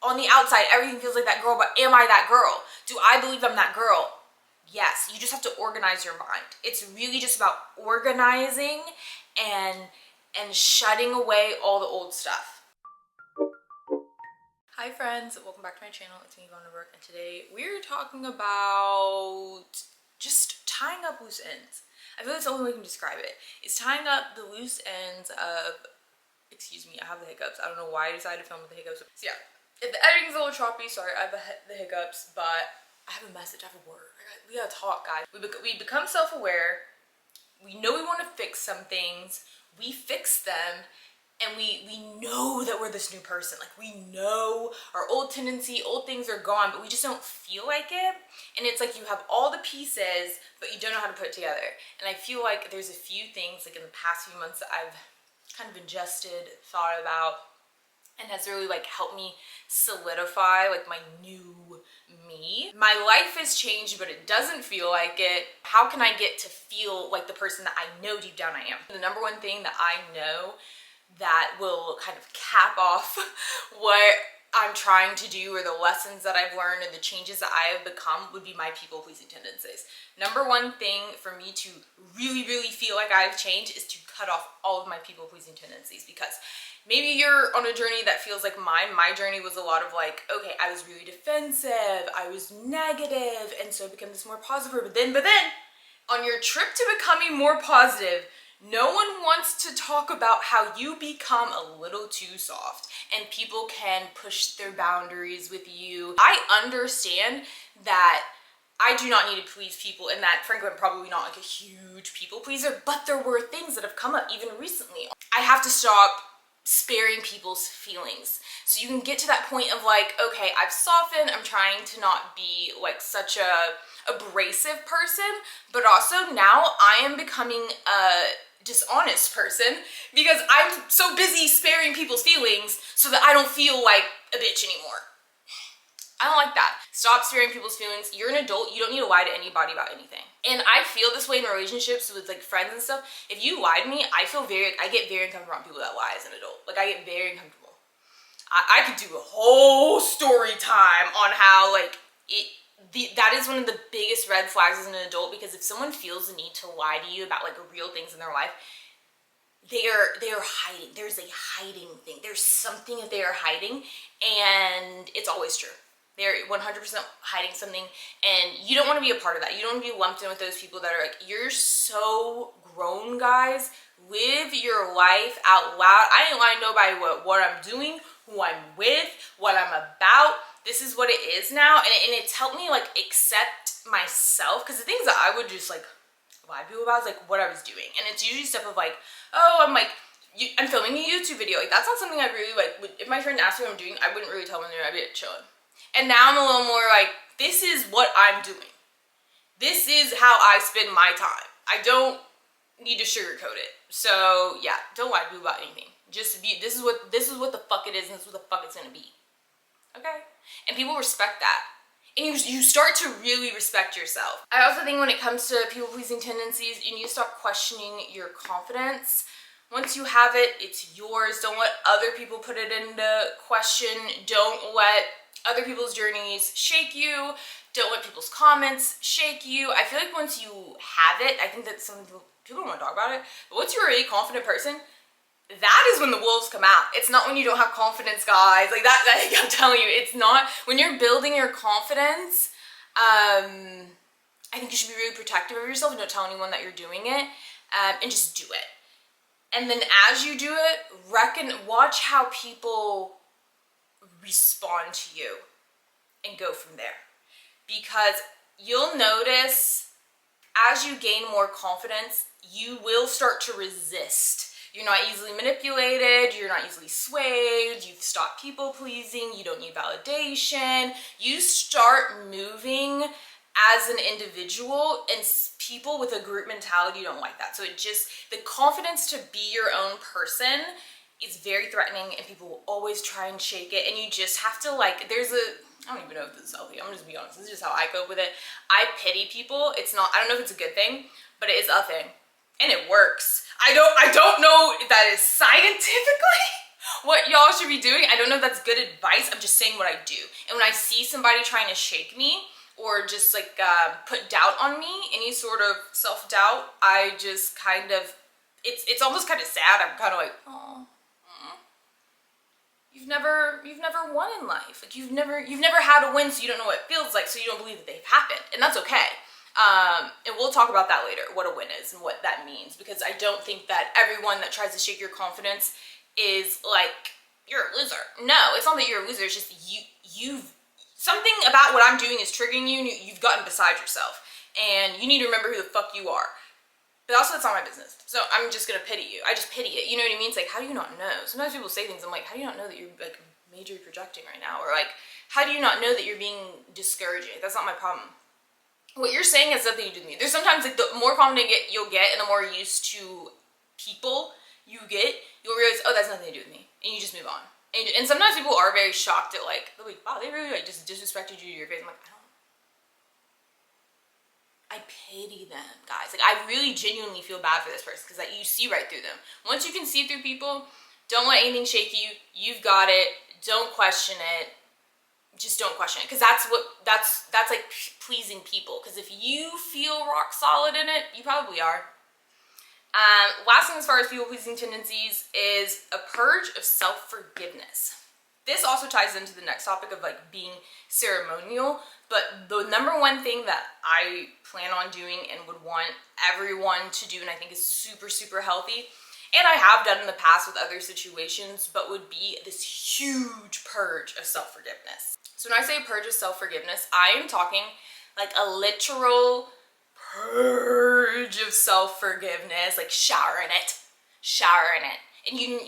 on the outside, everything feels like that girl, but am I that girl? Do I believe I'm that girl? Yes, you just have to organize your mind. It's really just about organizing and shutting away all the old stuff. Hi friends, welcome back to my channel. It's me, Yvonne, and today we're talking about just tying up loose ends. I feel that's the only way we can describe it. It's tying up the loose ends of, excuse me, I have the hiccups. I don't know why I decided to film with the hiccups. So yeah, if the editing's a little choppy, sorry, I have the hiccups, but I have a message, I have a word. We gotta talk, guys. We become self-aware. We know we want to fix some things. We fix them. And we know that we're this new person. Like, we know our old tendency, old things are gone, but we just don't feel like it. And it's like you have all the pieces, but you don't know how to put it together. And I feel like there's a few things, like in the past few months, that I've kind of ingested, thought about, and has really like helped me solidify like my new me. My life has changed, but it doesn't feel like it. How can I get to feel like the person that I know deep down I am? The number one thing that I know that will kind of cap off what I'm trying to do, or the lessons that I've learned and the changes that I have become, would be my people-pleasing tendencies. Number one thing for me to really feel like I've changed is to cut off all of my people-pleasing tendencies, because maybe you're on a journey that feels like mine. My journey was a lot of like, okay, I was really defensive, I was negative, and so I became this more positive. But then on your trip to becoming more positive, no one wants to talk about how you become a little too soft and people can push their boundaries with you. I understand that I do not need to please people, and that frankly I'm probably not like a huge people pleaser, but there were things that have come up even recently. I have to stop sparing people's feelings. So you can get to that point of like, okay, I've softened, I'm trying to not be like such a abrasive person, but also now I am becoming a dishonest person because I'm so busy sparing people's feelings so that I don't feel like a bitch anymore. I don't like that. Stop sparing people's feelings. You're an adult. You don't need to lie to anybody about anything. And I feel this way in relationships with like friends and stuff. If you lie to me, I get very uncomfortable around people that lie as an adult. Like, I get very uncomfortable. I could do a whole story time on how like that is one of the biggest red flags as an adult, because if someone feels the need to lie to you about like real things in their life, they are hiding. There's a hiding thing. There's something that they are hiding, and it's always true. They're 100% hiding something, and you don't want to be a part of that. You don't want to be lumped in with those people that are like, you're so grown, guys. Live your life out loud. I ain't lying to nobody what I'm doing, who I'm with, what I'm about. This is what it is now, and it's helped me like accept myself, because the things that I would just like lie to people about is like what I was doing, and it's usually stuff of like, oh, I'm filming a YouTube video. Like, that's not something I really like. If my friend asked me what I'm doing, I wouldn't really tell them. I'd be like, chilling. And now I'm a little more like, this is what I'm doing. This is how I spend my time. I don't need to sugarcoat it. So yeah, don't lie to people about anything. Just be, this is what the fuck it is, and this is what the fuck it's gonna be. Okay? And people respect that. And you start to really respect yourself. I also think when it comes to people-pleasing tendencies, you need to stop questioning your confidence. Once you have it, it's yours. Don't let other people put it into question. Don't let other people's journeys shake you. Don't let people's comments shake you. I feel like once you have it, I think that some people don't want to talk about it, but once you're a really confident person, that is when the wolves come out. It's not when you don't have confidence, guys. Like that I'm telling you, it's not. When you're building your confidence, I think you should be really protective of yourself and don't tell anyone that you're doing it, and just do it. And then as you do it, watch how people respond to you and go from there. Because you'll notice as you gain more confidence, you will start to resist. You're not easily manipulated, you're not easily swayed, you've stopped people pleasing, you don't need validation. You start moving as an individual, and people with a group mentality don't like that. So the confidence to be your own person is very threatening, and people will always try and shake it, and you just have to like, I don't even know if this is healthy, I'm just gonna be honest, this is just how I cope with it. I pity people. I don't know if it's a good thing, but it is a thing. And it works. I don't know if that is scientifically what y'all should be doing, I don't know if that's good advice, I'm just saying what I do. And when I see somebody trying to shake me or just like put doubt on me, any sort of self-doubt, I just kind of, it's almost kind of sad. I'm kind of like, oh, you've never won in life. Like you've never had a win, so you don't know what it feels like, so you don't believe that they've happened, and that's okay. And we'll talk about that later, what a win is and what that means, because I don't think that everyone that tries to shake your confidence is like, you're a loser. No, it's not that you're a loser, it's just you've, something about what I'm doing is triggering you and you've gotten beside yourself, and you need to remember who the fuck you are. But also, it's not my business, so I'm just gonna pity you. I just pity it, you know what I mean? It's like, how do you not know? Sometimes people say things, I'm like, how do you not know that you're like majorly projecting right now? Or like, how do you not know that you're being discouraging? That's not my problem. What you're saying has nothing to do with me. There's sometimes like the more confident you'll get and the more used to people you get, you'll realize, oh, that's nothing to do with me. And you just move on. And sometimes people are very shocked at like, they're like, wow, they really like just disrespected you to your face. I'm like, I pity them, guys. Like I really genuinely feel bad for this person because like, you see right through them. Once you can see through people, don't let anything shake you. You've got it. Don't question it. Just don't question it, because that's like pleasing people, because if you feel rock solid in it, you probably are. Last thing as far as people pleasing tendencies is a purge of self-forgiveness. This also ties into the next topic of like being ceremonial, but the number one thing that I plan on doing and would want everyone to do, and I think is super, super healthy, and I have done in the past with other situations, but would be this huge purge of self-forgiveness. So when I say purge of self-forgiveness, I am talking like a literal purge of self-forgiveness, like shower in it. And you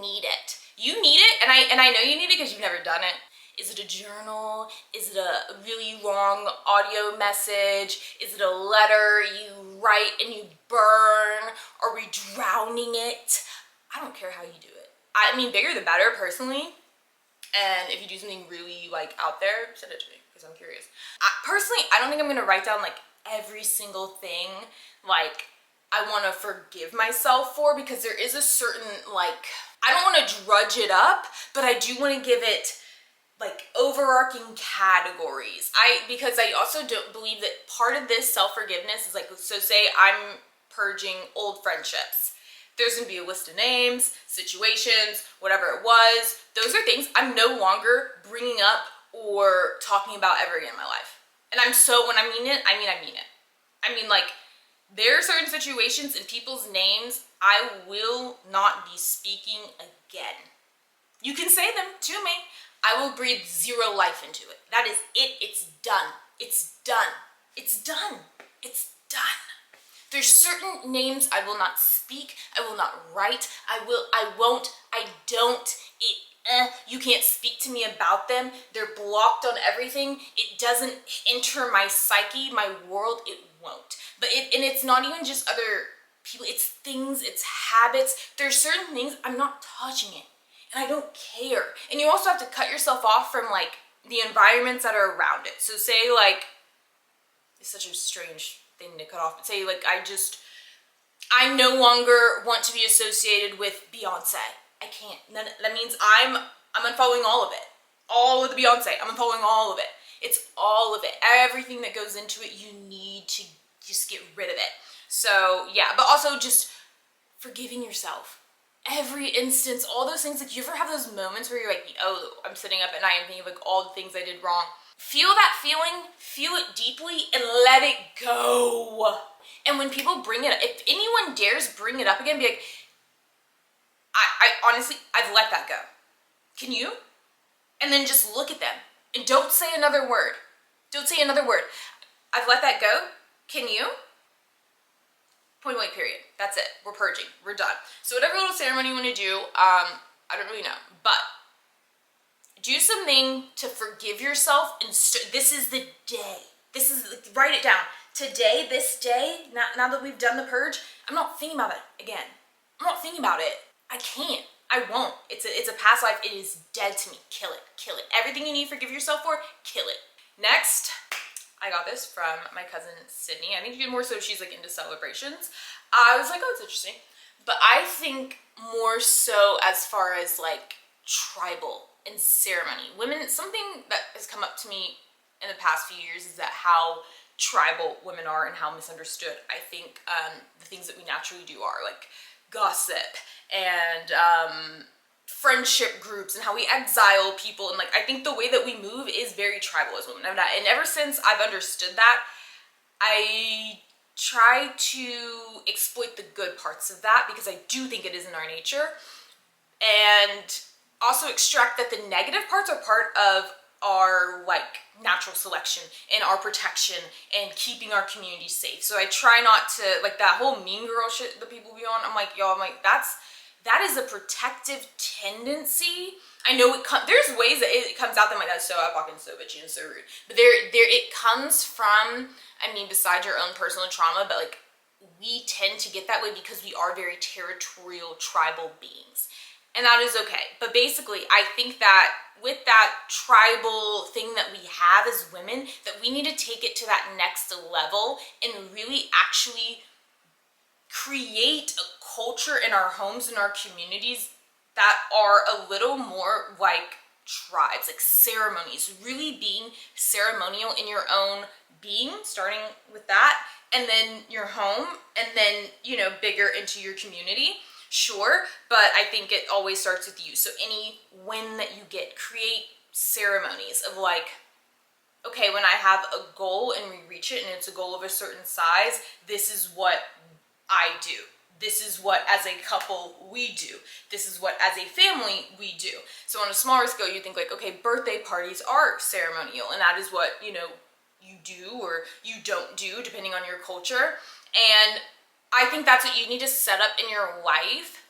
need it. You need it, and I know you need it because you've never done it. Is it a journal? Is it a really long audio message? Is it a letter you write and you burn? Are we drowning it? I don't care how you do it. I mean, bigger the better, personally. And if you do something really like out there, send it to me because I'm curious. Personally, I don't think I'm gonna write down like every single thing like I want to forgive myself for, because there is a certain like, I don't want to drudge it up, but I do want to give it like overarching categories. Because I also don't believe that part of this self-forgiveness is like, so say I'm purging old friendships. There's gonna be a list of names, situations, whatever it was. Those are things I'm no longer bringing up or talking about ever again in my life. And when I mean it, I mean it. I mean, like, there are certain situations and people's names I will not be speaking again. You can say them to me. I will breathe zero life into it. That is it. It's done. It's done. It's done. It's done. There's certain names I will not speak, I will not write, I won't, I don't, you can't speak to me about them, they're blocked on everything, it doesn't enter my psyche, my world, it won't. And it's not even just other people, it's things, it's habits, there's certain things, I'm not touching it, and I don't care. And you also have to cut yourself off from like the environments that are around it. So say like, it's such a strange thing to cut off, but say like I no longer want to be associated with Beyonce. I can't. That means I'm unfollowing all of it. All of the Beyonce. I'm unfollowing all of it. It's all of it. Everything that goes into it, you need to just get rid of it. So yeah, but also just forgiving yourself. Every instance, all those things, like you ever have those moments where you're like, oh, I'm sitting up at night and thinking of like all the things I did wrong. Feel that feeling, feel it deeply, and let it go. And when people bring it up, if anyone dares bring it up again, be like, I honestly, I've let that go. Can you? And then just look at them and don't say another word. Don't say another word. I've let that go. Can you? Point blank, period. That's it. We're purging. We're done. So whatever little ceremony you want to do, I don't really know, but do something to forgive yourself, and this is the day. This is, write it down. Today, this day, now that we've done the purge, I'm not thinking about it again. I'm not thinking about it. I can't. I won't. It's a past life. It is dead to me. Kill it. Kill it. Everything you need to forgive yourself for, kill it. Next, I got this from my cousin Sydney. I think more so she's like into celebrations. I was like, oh, it's interesting. But I think more so as far as like tribal and ceremony. Women, something that has come up to me in the past few years is that how tribal women are and how misunderstood I think the things that we naturally do are, like gossip and friendship groups and how we exile people, and like I think the way that we move is very tribal as women. And ever since I've understood that, I try to exploit the good parts of that because I do think it is in our nature, and also extract that the negative parts are part of our like natural selection and our protection and keeping our community safe. So I try not to, like that whole mean girl shit that people be on, I'm like, y'all, I'm like, that is a protective tendency. I know there's ways that it comes out that I'm like, that's so fucking so bitchy and so rude. But there it comes from, I mean, besides your own personal trauma, but like we tend to get that way because we are very territorial tribal beings. And that is okay. But basically, I think that with that tribal thing that we have as women, that we need to take it to that next level and really actually create a culture in our homes and our communities that are a little more like tribes, like ceremonies, really being ceremonial in your own being, starting with that, and then your home, and then, you know, bigger into your community. Sure, but I think it always starts with you. So any win that you get, create ceremonies of like, okay, when I have a goal and we reach it and it's a goal of a certain size, this is what I do. This is what as a couple we do. This is what as a family we do. So on a smaller scale, you think like, okay, birthday parties are ceremonial, and that is what, you know, you do or you don't do depending on your culture. And I think that's what you need to set up in your life,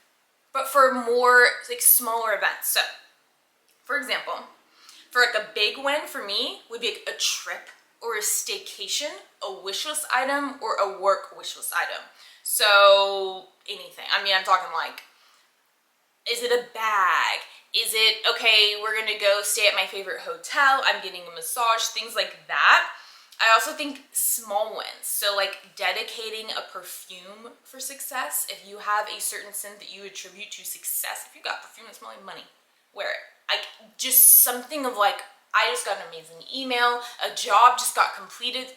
but for more like smaller events. So for example, for like a big win for me would be like a trip or a staycation, a wish list item, or a work wish list item. So anything. I mean, I'm talking like, is it a bag? Is it, okay, we're gonna go stay at my favorite hotel, I'm getting a massage, things like that. I also think small wins. So like dedicating a perfume for success. If you have a certain scent that you attribute to success, if you got perfume that smells like money, wear it. Like just something of like, I just got an amazing email, a job just got completed,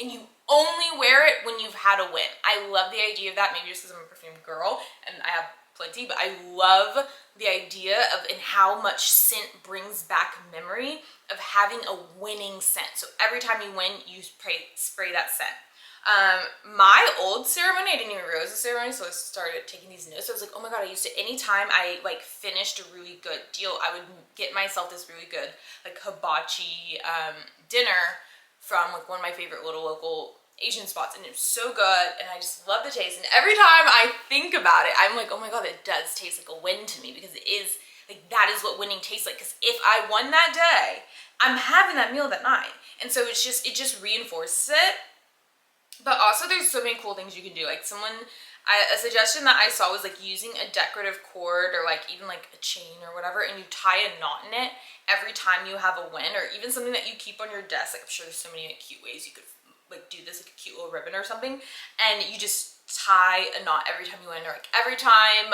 and you only wear it when you've had a win. I love the idea of that, maybe just because I'm a perfume girl and I have plenty, but I love the idea of and how much scent brings back memory of having a winning scent. So every time you win, you spray that scent. My old ceremony, I didn't even realize the ceremony, so I started taking these notes. I was like, oh my god, I used to, anytime I like finished a really good deal, I would get myself this really good like hibachi dinner from like one of my favorite little local Asian spots, and it's so good, and I just love the taste. And every time I think about it, I'm like, oh my god, it does taste like a win to me, because it is like, that is what winning tastes like. Because if I won that day, I'm having that meal that night, and so it just reinforces it. But also there's so many cool things you can do. Like a suggestion that I saw was like using a decorative cord or like even like a chain or whatever, and you tie a knot in it every time you have a win, or even something that you keep on your desk. Like I'm sure there's so many like cute ways you could like do this, like a cute little ribbon or something, and you just tie a knot every time you win, or like every time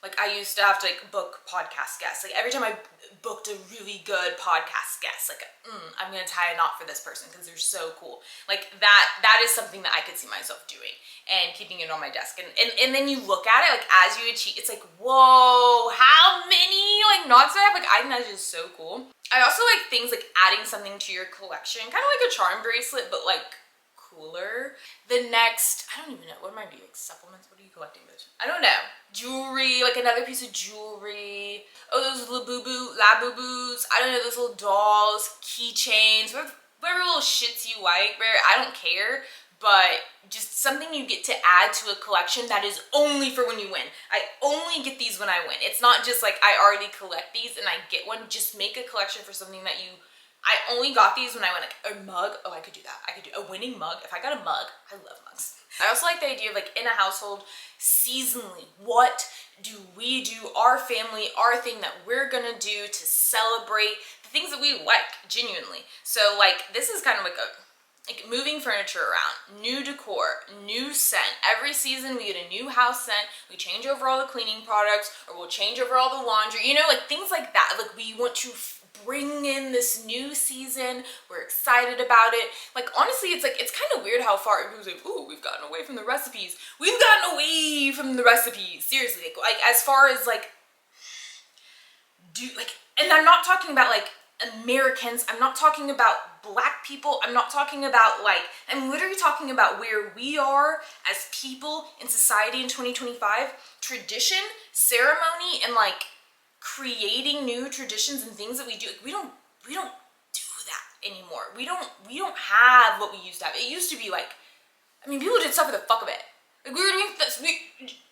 like I used to have to like book podcast guests. Like every time I booked a really good podcast guest, like I'm gonna tie a knot for this person because they're so cool. Like that is something that I could see myself doing and keeping it on my desk. And then you look at it like as you achieve, it's like, whoa, how many like knots do I have? Like I think that's just so cool. I also like things like adding something to your collection, kind of like a charm bracelet, but like cooler. The next, I don't even know, what might be, like supplements? What are you collecting, bitch? I don't know. Jewelry, like another piece of jewelry. Oh, those labubus. I don't know, those little dolls, keychains, whatever little shits you like, I don't care. But just something you get to add to a collection that is only for when you win. I only get these when I win. It's not just like I already collect these and I get one. Just make a collection for something that I only got these when I went, like a mug. Oh, I could do that. I could do a winning mug. If I got a mug, I love mugs. I also like the idea of like in a household, seasonally, what do we do, our family, our thing that we're gonna do to celebrate the things that we like, genuinely. So like this is kind of like like moving furniture around, new decor, new scent. Every season we get a new house scent. We change over all the cleaning products, or we'll change over all the laundry, you know, like things like that. Like we want to bring in this new season. We're excited about it. Like honestly, it's kind of weird how far everyone's like, ooh, we've gotten away from the recipes. We've gotten away from the recipes. Seriously, like as far as like, and I'm not talking about like Americans, I'm not talking about black people, I'm not talking about like, I'm literally talking about where we are as people in society in 2025. Tradition, ceremony, and like creating new traditions and things that we do, like, we don't do that anymore. We don't have what we used to have. It used to be like, I mean, people did stuff for the fuck of it. Like we were doing this,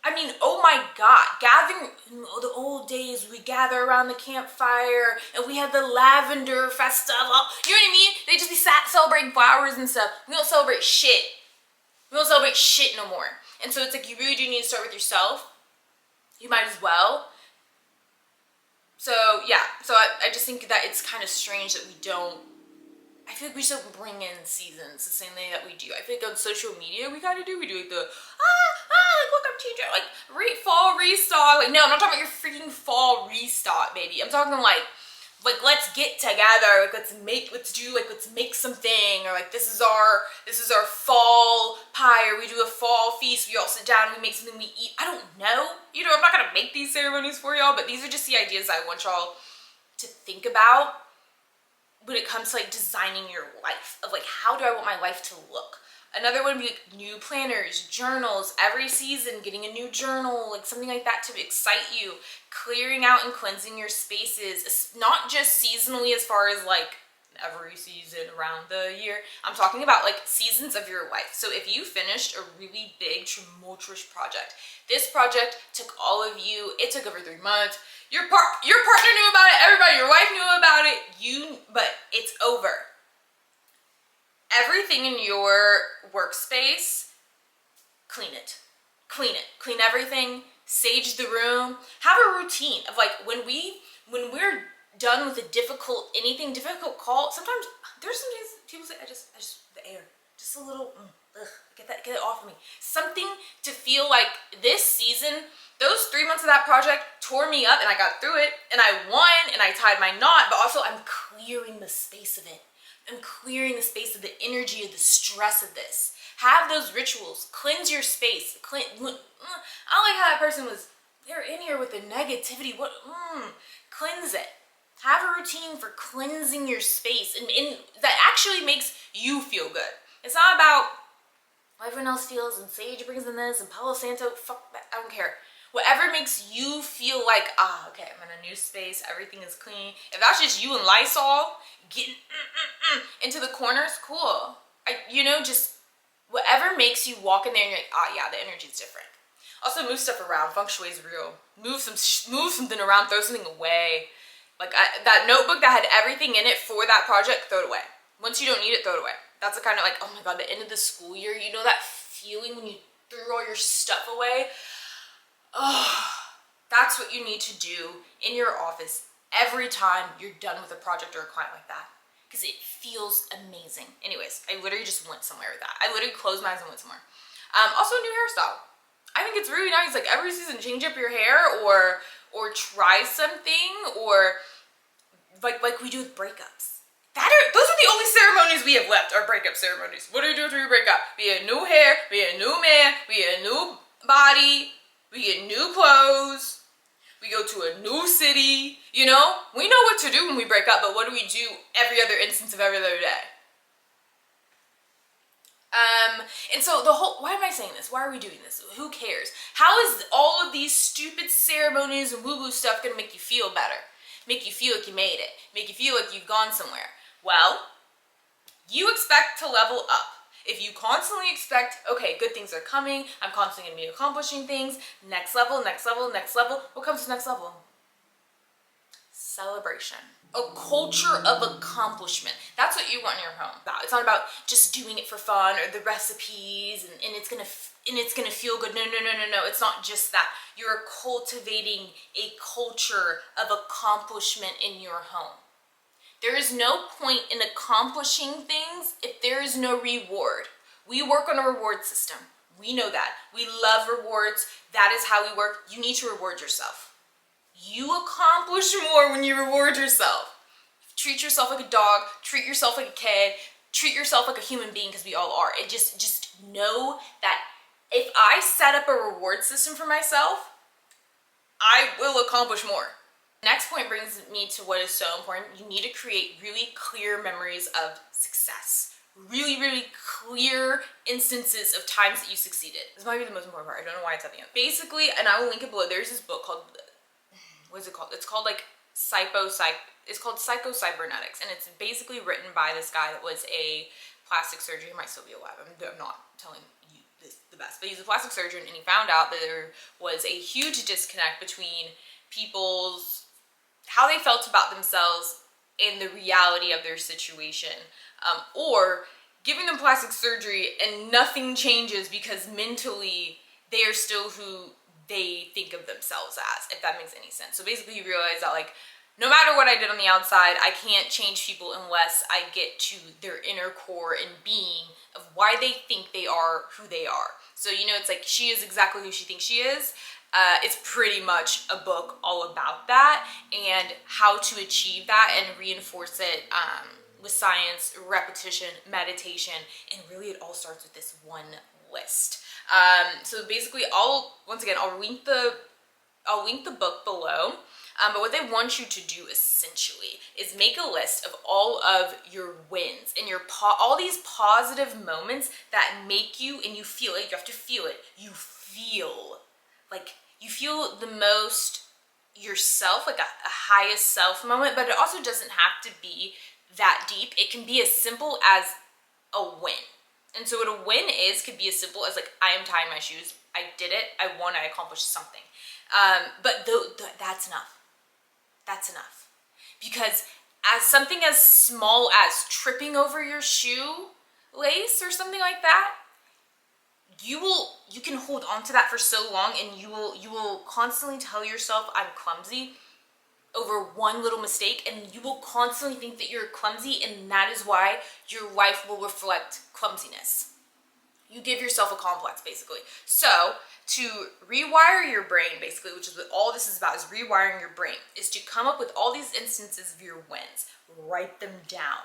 I mean, oh my God, gathering, the old days, we gather around the campfire and we had the lavender festival, you know what I mean? They just be celebrating flowers and stuff. We don't celebrate shit. We don't celebrate shit no more. And so it's like, you really do need to start with yourself. You might as well. So yeah, so I just think that it's kind of strange that we don't, I feel like we just don't bring in seasons the same way that we do. I feel like on social media we do like the, like look, I'm changing, like fall restock. Like no, I'm not talking about your freaking fall restock, baby. I'm talking like let's get together, like let's make something, or like this is our fall pie, or we do a fall feast, we all sit down and we make something we eat. I don't know, you know, I'm not gonna make these ceremonies for y'all, but these are just the ideas I want y'all to think about when it comes to like designing your life, of like, how do I want my life to look? Another one would be like new planners, journals, every season getting a new journal, like something like that to excite you. Clearing out and cleansing your spaces, not just seasonally as far as like every season around the year. I'm talking about like seasons of your life. So if you finished a really big, tumultuous project, this project took all of you, it took over 3 months, your partner knew about it, everybody, your wife knew about it, but it's over. Everything in your workspace, clean it. Clean everything, sage the room, have a routine of like, when we're done with anything difficult call, sometimes people say, I just the air, just a little, get it off of me. Something to feel like this season, those 3 months of that project tore me up and I got through it and I won and I tied my knot, but also I'm clearing the space of it. I'm clearing the space of the energy of the stress of this. Have those rituals, cleanse your space. I don't like how that person was, they're in here with the negativity. Cleanse it. Have a routine for cleansing your space, and that actually makes you feel good. It's not about what everyone else feels and Sage brings in this and Palo Santo, fuck that, I don't care. Whatever makes you feel like, okay, I'm in a new space, everything is clean. If that's just you and Lysol getting into the corners, cool. Just whatever makes you walk in there and you're like, yeah, the energy's different. Also, move stuff around. Feng Shui is real. Move something around, throw something away. Like that notebook that had everything in it for that project, throw it away. Once you don't need it, throw it away. That's the kind of like, oh my God, the end of the school year, you know that feeling when you threw all your stuff away? Oh, that's what you need to do in your office every time you're done with a project or a client like that, because it feels amazing. Anyways, I literally just went somewhere with that. I literally closed my eyes and went somewhere. Also, a new hairstyle. I think it's really nice. Like every season, change up your hair or try something, or like we do with breakups. Those are the only ceremonies we have left, are breakup ceremonies. What do you do after you break up? We get new hair, we get a new man, we get a new body, we get new clothes, we go to a new city, you know? We know what to do when we break up, but what do we do every other instance of every other day? And so why am I saying this? Why are we doing this? Who cares? How is all of these stupid ceremonies and woo-woo stuff gonna make you feel better? Make you feel like you made it? Make you feel like you've gone somewhere? Well, you expect to level up. If you constantly expect, okay, good things are coming, I'm constantly gonna be accomplishing things, next level, next level, next level, what comes to next level? Celebration. A culture of accomplishment. That's what you want in your home. It's not about just doing it for fun or the recipes and it's gonna feel good. No. It's not just that. You're cultivating a culture of accomplishment in your home. There is no point in accomplishing things if there is no reward. We work on a reward system. We know that. We love rewards. That is how we work. You need to reward yourself. You accomplish more when you reward yourself. Treat yourself like a dog. Treat yourself like a kid. Treat yourself like a human being, because we all are. And just know that if I set up a reward system for myself, I will accomplish more. Next point brings me to what is so important. You need to create really clear memories of success. Really, really clear instances of times that you succeeded. This might be the most important part. I don't know why it's at the end. Basically, and I will link it below, there's this book called, what is it called? It's called like it's called Psycho-Cybernetics, and it's basically written by this guy that was a plastic surgeon. He might still be alive. I'm not telling you this the best, but he's a plastic surgeon, and he found out that there was a huge disconnect between people's how they felt about themselves and the reality of their situation, or giving them plastic surgery and nothing changes because mentally they are still who they think of themselves as, if that makes any sense. So basically you realize that like no matter what I did on the outside, I can't change people unless I get to their inner core and being of why they think they are who they are. So you know, it's like she is exactly who she thinks she is. It's pretty much a book all about that and how to achieve that and reinforce it with science, repetition, meditation, and really it all starts with this one list. So basically, I'll link the book below. But what they want you to do essentially is make a list of all of your wins and all these positive moments that make you, and you feel it. You have to feel it. You feel the most yourself, like a highest self moment, but it also doesn't have to be that deep. It can be as simple as a win. And so what a win could be as simple as like, I am tying my shoes. I did it. I won. I accomplished something. But that's enough. That's enough. Because as something as small as tripping over your shoe lace or something like that, you can hold on to that for so long, and you will constantly tell yourself, I'm clumsy, over one little mistake, and you will constantly think that you're clumsy, and that is why your life will reflect clumsiness. You give yourself a complex, basically. So to rewire your brain, basically, which is what all this is about, is rewiring your brain, is to come up with all these instances of your wins, write them down.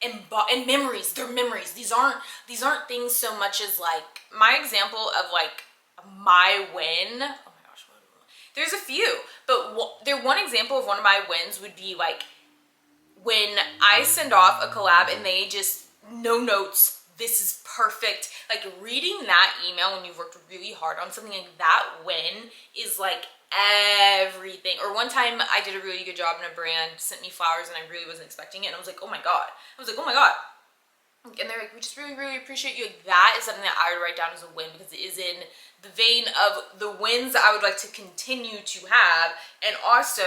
And memories, they're memories. These aren't things so much as like my example of like my win. Oh my gosh, there's a few, but one example of one of my wins would be like when I send off a collab and they just no notes. This is perfect. Like reading that email when you've worked really hard on something, like that win is like everything. Or one time I did a really good job and a brand sent me flowers and I really wasn't expecting it, and I was like, oh my god. And they're like, we just really, really appreciate you. Like, that is something that I would write down as a win, because it is in the vein of the wins that I would like to continue to have. And also,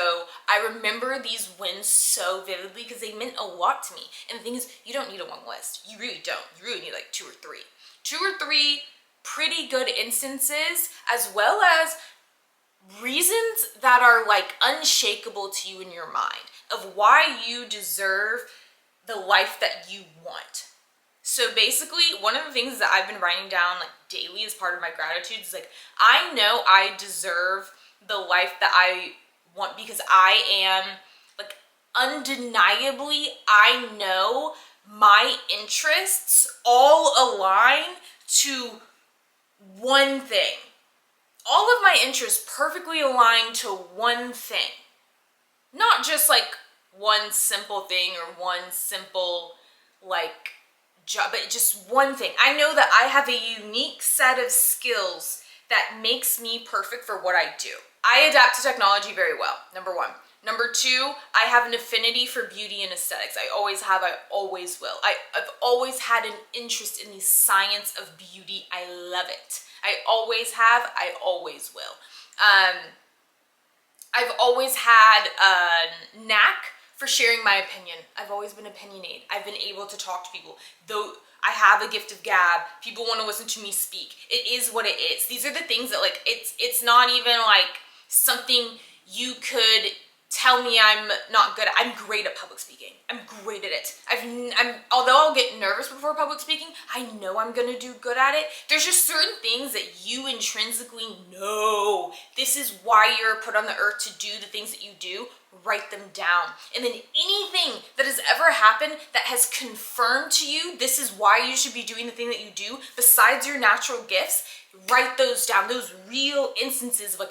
I remember these wins so vividly because they meant a lot to me. And the thing is, you don't need a long list. You really don't. You really need like two or three pretty good instances, as well as reasons that are like unshakable to you in your mind of why you deserve the life that you want. So basically, one of the things that I've been writing down like daily as part of my gratitude is like, I know I deserve the life that I want, because I am like, undeniably, I know my interests all align to one thing. All of my interests perfectly align to one thing. Not just like one simple thing or one simple like job, but just one thing. I know that I have a unique set of skills that makes me perfect for what I do. I adapt to technology very well, number one. Number two, I have an affinity for beauty and aesthetics. I always have, I always will. I've always had an interest in the science of beauty. I love it. I always have, I always will. I've always had a knack for sharing my opinion. I've always been opinionated. I've been able to talk to people. Though I have a gift of gab, people want to listen to me speak. It is what it is. These are the things that like, it's not even like something you could tell me I'm not good at. I'm great at public speaking. I'm nervous before public speaking. I know I'm gonna do good at it. There's just certain things that you intrinsically know. This is why you're put on the earth to do the things that you do. Write them down. And then anything that has ever happened that has confirmed to you this is why you should be doing the thing that you do, besides your natural gifts, write those down. Those real instances of like,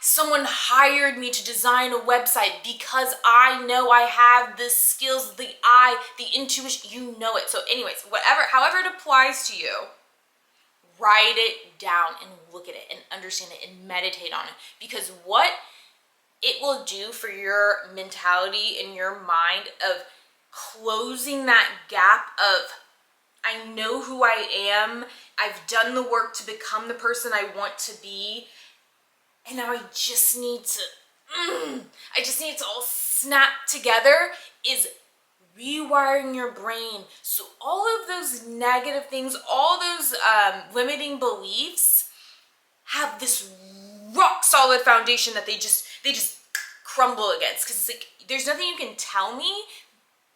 someone hired me to design a website because I know I have the skills, the eye, the intuition, you know it. So anyways, however it applies to you, write it down and look at it and understand it and meditate on it. Because what it will do for your mentality and your mind of closing that gap of, I know who I am, I've done the work to become the person I want to be, and now I just need to all snap together, is rewiring your brain. So all of those negative things, all those limiting beliefs have this rock solid foundation that they just crumble against. Because it's like, there's nothing you can tell me.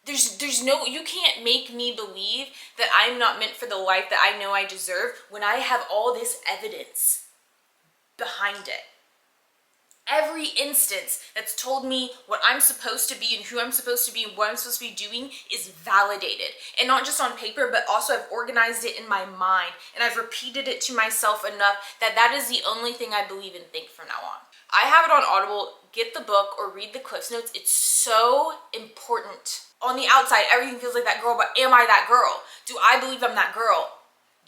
You can't make me believe that I'm not meant for the life that I know I deserve when I have all this evidence behind it. Every instance that's told me what I'm supposed to be and who I'm supposed to be and what I'm supposed to be doing is validated. And not just on paper, but also I've organized it in my mind. And I've repeated it to myself enough that that is the only thing I believe and think from now on. I have it on Audible. Get the book or read the Cliffs Notes. It's so important. On the outside, everything feels like that girl, but am I that girl? Do I believe I'm that girl?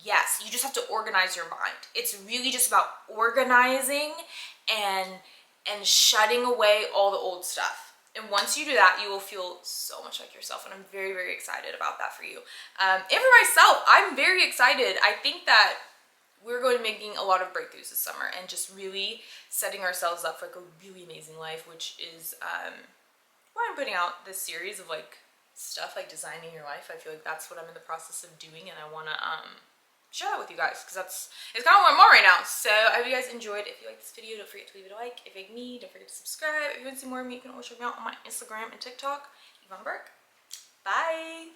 Yes, you just have to organize your mind. It's really just about organizing and shutting away all the old stuff. And once you do that, you will feel so much like yourself. And I'm very, very excited about that for you. And for myself, I'm very excited. I think that we're going to be making a lot of breakthroughs this summer and just really setting ourselves up for like a really amazing life, which is why I'm putting out this series of like stuff like designing your life. I feel like that's what I'm in the process of doing, and I want to share that with you guys because it's kind of what I'm on right now. So I hope you guys enjoyed. If you like this video, don't forget to leave it a like. If you like me, don't forget to subscribe. If you want to see more of me, you can always check me out on my Instagram and TikTok, Yvonne Burke. Bye.